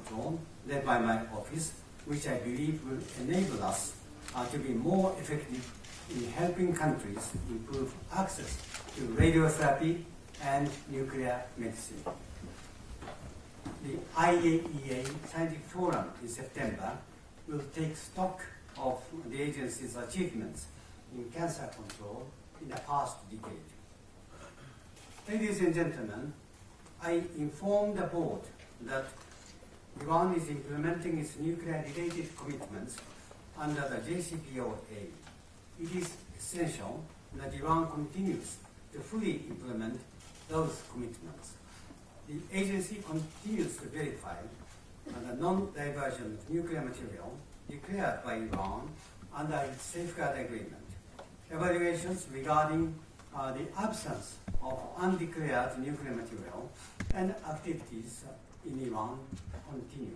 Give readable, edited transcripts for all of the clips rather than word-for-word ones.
control led by my office, which I believe will enable us to be more effective in helping countries improve access to radiotherapy and nuclear medicine. The IAEA Scientific Forum in September will take stock of the agency's achievements in cancer control in the past decade. Ladies and gentlemen, I informed the board that Iran is implementing its nuclear-related commitments under the JCPOA. It is essential that Iran continues to fully implement those commitments. The agency continues to verify the non-diversion of nuclear material declared by Iran under its safeguard agreement. Evaluations regarding the absence of undeclared nuclear material and activities in Iran continue.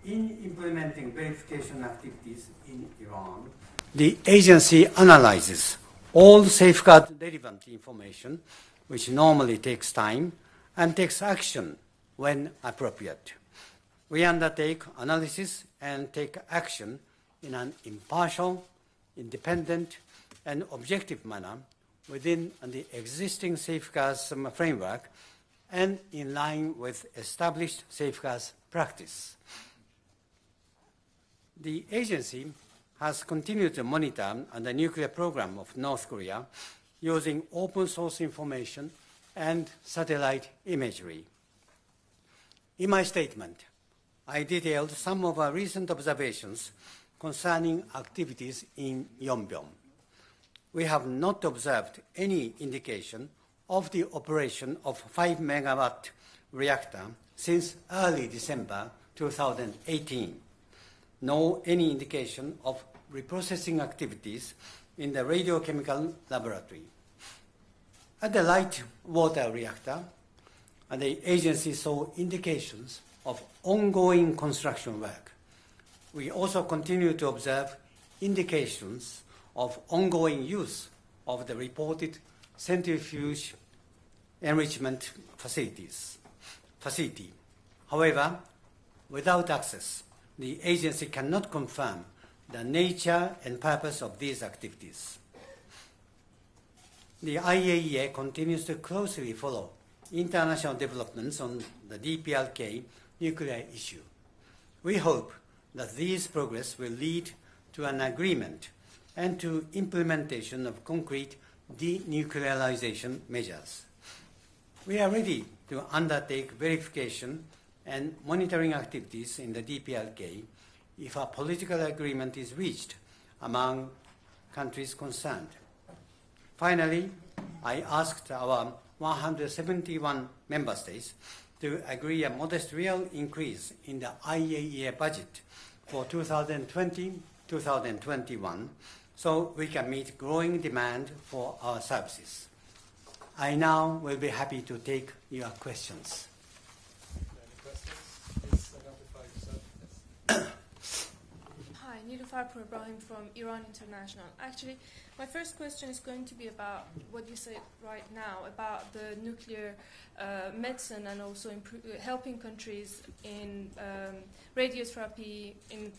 In implementing verification activities in Iran, the agency analyzes all safeguard relevant information, which normally takes time, and takes action when appropriate. We undertake analysis and take action in an impartial, independent, and objective manner within the existing safeguards framework and in line with established safeguards practice. The agency has continued to monitor the nuclear program of North Korea using open source information and satellite imagery. In my statement, I detailed some of our recent observations concerning activities in Yongbyon. We have not observed any indication of the operation of 5 megawatt reactor since early December 2018, nor any indication of reprocessing activities in the radiochemical laboratory. At the light water reactor, the agency saw indications of ongoing construction work. We also continue to observe indications of ongoing use of the reported centrifuge enrichment facility. However, without access, the agency cannot confirm the nature and purpose of these activities. The IAEA continues to closely follow international developments on the DPRK nuclear issue. We hope that these progress will lead to an agreement and to implementation of concrete denuclearization measures. We are ready to undertake verification and monitoring activities in the DPRK if a political agreement is reached among countries concerned. Finally, I asked our 171 member states to agree a modest real increase in the IAEA budget for 2020-2021 so we can meet growing demand for our services. I now will be happy to take your questions. Any questions? Please identify yourself. Hi, Nilufar Ibrahim from Iran International. Actually, my first question is going to be about what you said right now about the nuclear medicine and also helping countries in radiotherapy, in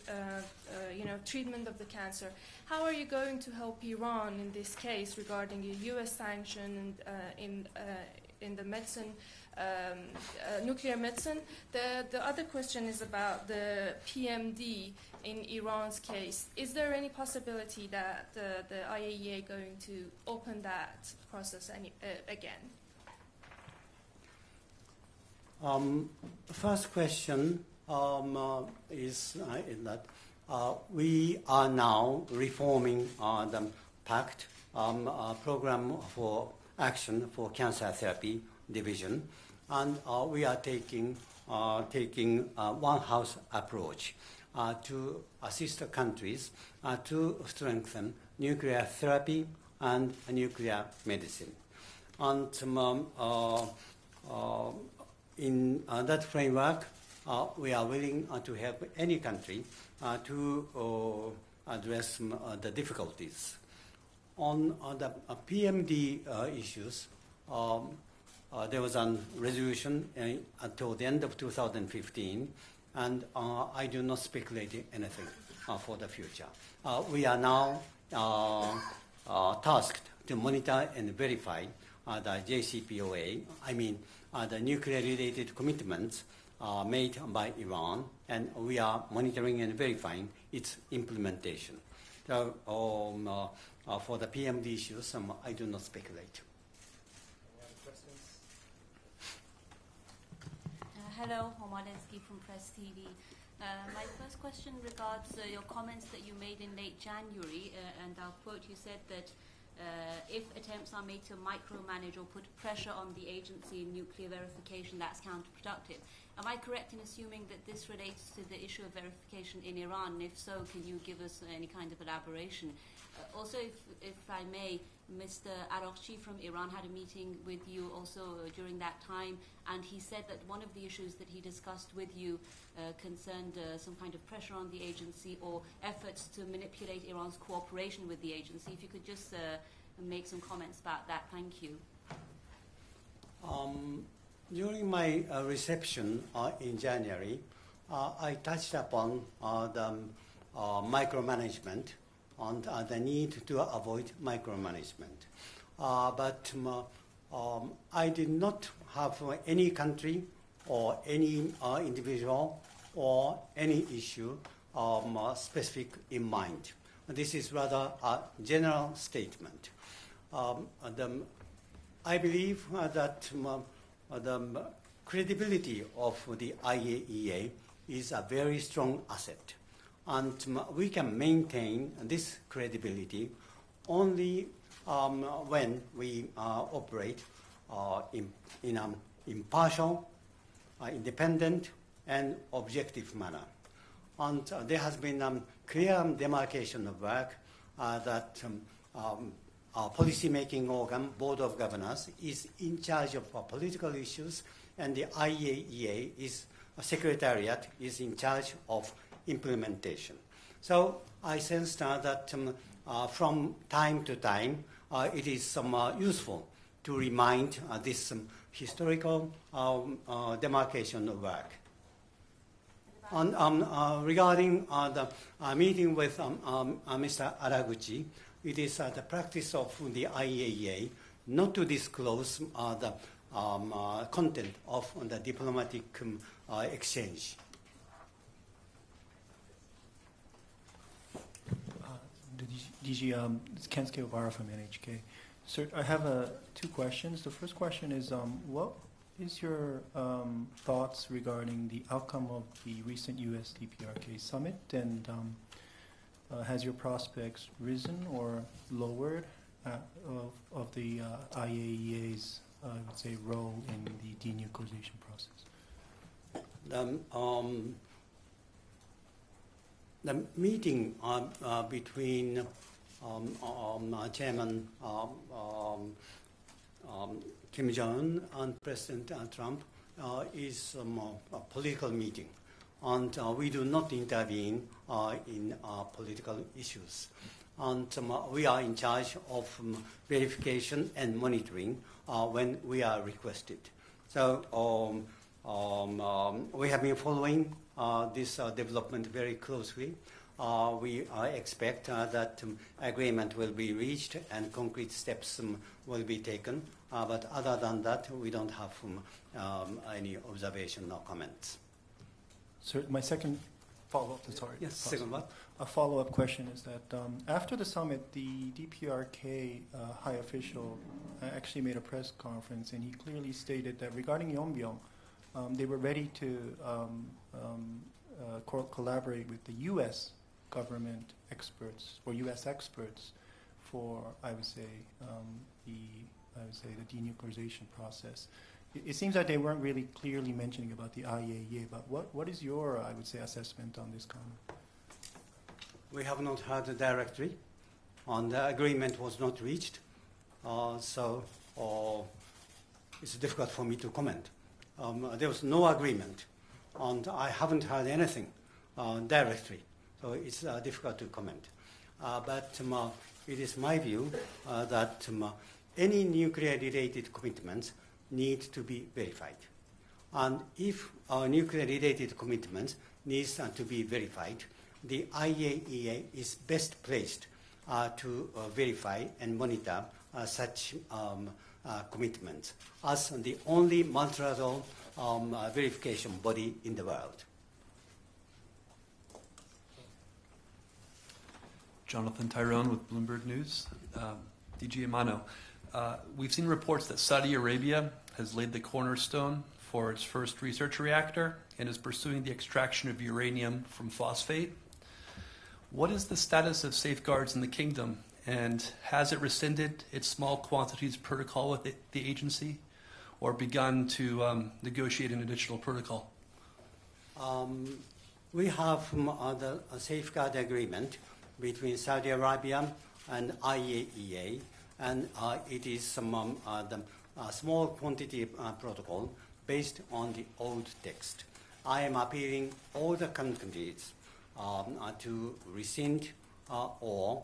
treatment of the cancer. How are you going to help Iran in this case regarding the U.S. sanction in the medicine, nuclear medicine? The other question is about the PMD in Iran's case. Is there any possibility that the IAEA going to open that process again? First question is that we are now reforming the PACT program for action for cancer therapy division, and we are taking one house approach to assist the countries to strengthen nuclear therapy and nuclear medicine. And in that framework, we are willing to help any country to address the difficulties. On the PMD issues, there was a resolution until the end of 2015, and I do not speculate anything for the future. We are now tasked to monitor and verify the JCPOA, the nuclear-related commitments made by Iran, and we are monitoring and verifying its implementation. So for the PMD issues, I do not speculate. Any other questions? Hello, Homolensky from Press TV. My first question regards your comments that you made in late January, and I'll quote, you said that if attempts are made to micromanage or put pressure on the agency in nuclear verification, that's counterproductive. Am I correct in assuming that this relates to the issue of verification in Iran? And if so, can you give us any kind of elaboration? Also, if I may, Mr. Araghchi from Iran had a meeting with you also during that time, and he said that one of the issues that he discussed with you concerned some kind of pressure on the agency or efforts to manipulate Iran's cooperation with the agency. If you could just make some comments about that. Thank you. During my reception in January, I touched upon the micromanagement and the need to avoid micromanagement. But I did not have any country or any individual or any issue specific in mind. This is rather a general statement. I believe that the credibility of the IAEA is a very strong asset. And we can maintain this credibility only when we operate in an impartial, independent, and objective manner. And there has been clear demarcation of work that our policy-making organ, Board of Governors, is in charge of political issues, and the IAEA Secretariat is in charge of implementation. So I sensed that from time to time it is useful to remind this historical demarcation of work. And regarding the meeting with Mr. Araghchi, it is the practice of the IAEA not to disclose the content of the diplomatic exchange. DG, it's Kensuke Obara from NHK. Sir, I have two questions. The first question is, what is your thoughts regarding the outcome of the recent U.S. DPRK summit, and has your prospects risen or lowered of the IAEA's, I would say, role in the denuclearization process? The meeting between Chairman Kim Jong-un and President Trump is a political meeting, and we do not intervene in political issues. And we are in charge of verification and monitoring when we are requested. So we have been following this development very closely. We expect that agreement will be reached and concrete steps will be taken. But other than that, we don't have any observation or comments. Sir, my second follow-up, sorry. Yes, second what? A follow-up question is that after the summit, the DPRK high official actually made a press conference, and he clearly stated that regarding Yongbyon, they were ready to collaborate with the U.S. government experts or U.S. experts for, I would say, the denuclearization process. It seems that they weren't really clearly mentioning about the IAEA, but what is your, I would say, assessment on this comment? We have not heard directly, and the agreement was not reached, so it's difficult for me to comment. There was no agreement, and I haven't heard anything directly, so it's difficult to comment. But it is my view that any nuclear-related commitments need to be verified. And if our nuclear-related commitments needs to be verified, the IAEA is best placed to verify and monitor such commitments as the only multilateral verification body in the world. Jonathan Tyrone with Bloomberg News. DG Amano, we've seen reports that Saudi Arabia has laid the cornerstone for its first research reactor and is pursuing the extraction of uranium from phosphate. What is the status of safeguards in the kingdom, and has it rescinded its small quantities protocol with the agency or begun to negotiate an additional protocol? We have the safeguard agreement between Saudi Arabia and IAEA, and it is the small quantity protocol based on the old text. I am appealing all the countries to rescind or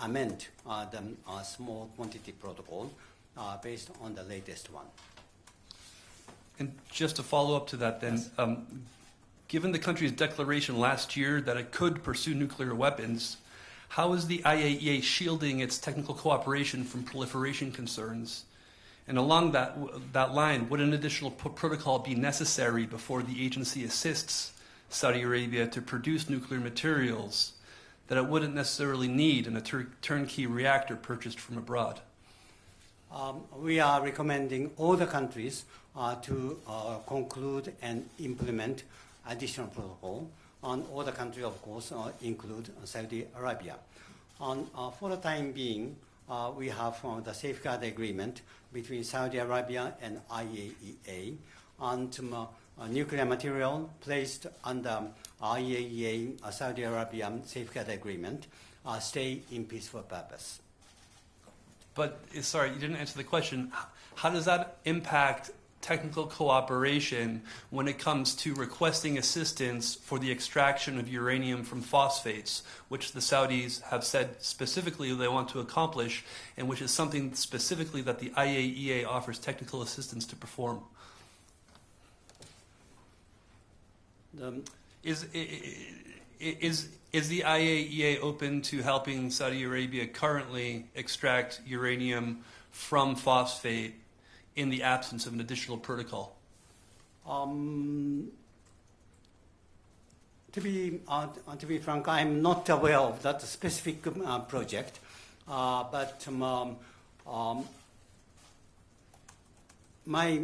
amend the small quantity protocol based on the latest one. And just to follow up to that then, yes. Given the country's declaration last year that it could pursue nuclear weapons, how is the IAEA shielding its technical cooperation from proliferation concerns? And along that line, would an additional protocol be necessary before the agency assists Saudi Arabia to produce nuclear materials that it wouldn't necessarily need in a turnkey reactor purchased from abroad? We are recommending all the countries to conclude and implement additional protocol. And all the countries, of course, include Saudi Arabia. And for the time being, we have the safeguard agreement between Saudi Arabia and IAEA, and nuclear material placed under IAEA Saudi Arabian safeguard agreement stay in peaceful purpose. But, sorry, you didn't answer the question. How does that impact technical cooperation when it comes to requesting assistance for the extraction of uranium from phosphates, which the Saudis have said specifically they want to accomplish, and which is something specifically that the IAEA offers technical assistance to perform? Is the IAEA open to helping Saudi Arabia currently extract uranium from phosphate in the absence of an additional protocol? To be frank, I'm not aware of that specific project, but my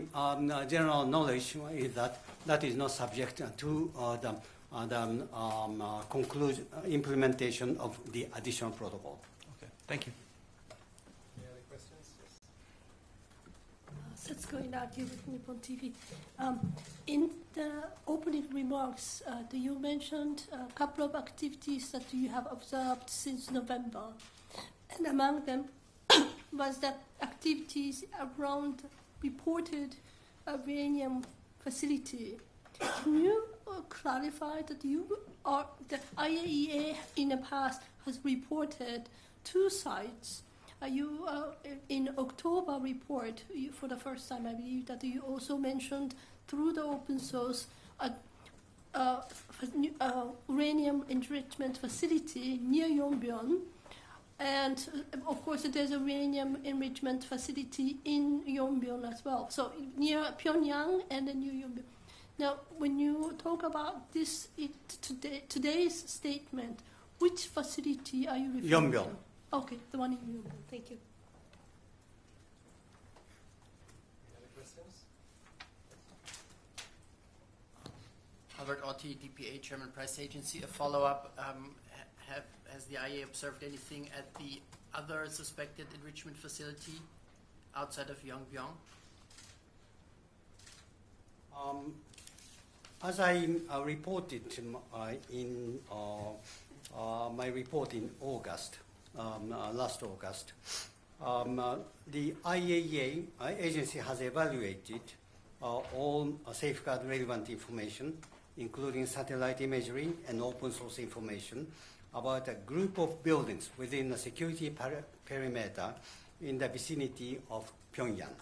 general knowledge is that that is not subject to the implementation of the additional protocol. Okay, thank you. Any other questions? Yes. Setsuko Inaki with Nippon TV. In the opening remarks, you mentioned a couple of activities that you have observed since November, and among them was that activities around reported uranium facility. Can you clarify that the IAEA in the past has reported 2 sites? In October report, for the first time, I believe that you also mentioned through the open source uranium enrichment facility near Yongbyon. And of course, there's a uranium enrichment facility in Yongbyon as well. So near Pyongyang and then near Yongbyon. Now, when you talk about this today's statement, which facility are you referring to? Yongbyon. Okay, the one in Yongbyon. Thank you. Any other questions? Albert Otti, DPA, German Press Agency. A follow-up. Has the IAEA observed anything at the other suspected enrichment facility outside of Yongbyon? As I reported in my report in August, last August, the IAEA agency has evaluated all safeguard relevant information, including satellite imagery and open source information about a group of buildings within the security perimeter in the vicinity of Pyongyang.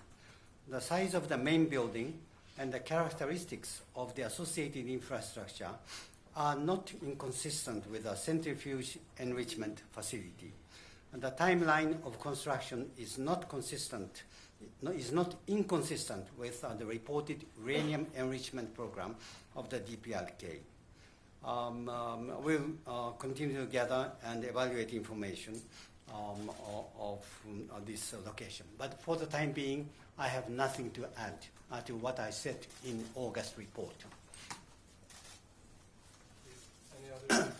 the size of the main building and the characteristics of the associated infrastructure are not inconsistent with a centrifuge enrichment facility. And the timeline of construction is not inconsistent with the reported uranium enrichment program of the DPRK. We'll continue to gather and evaluate information of this location. But for the time being, I have nothing to add to what I said in August report. Any other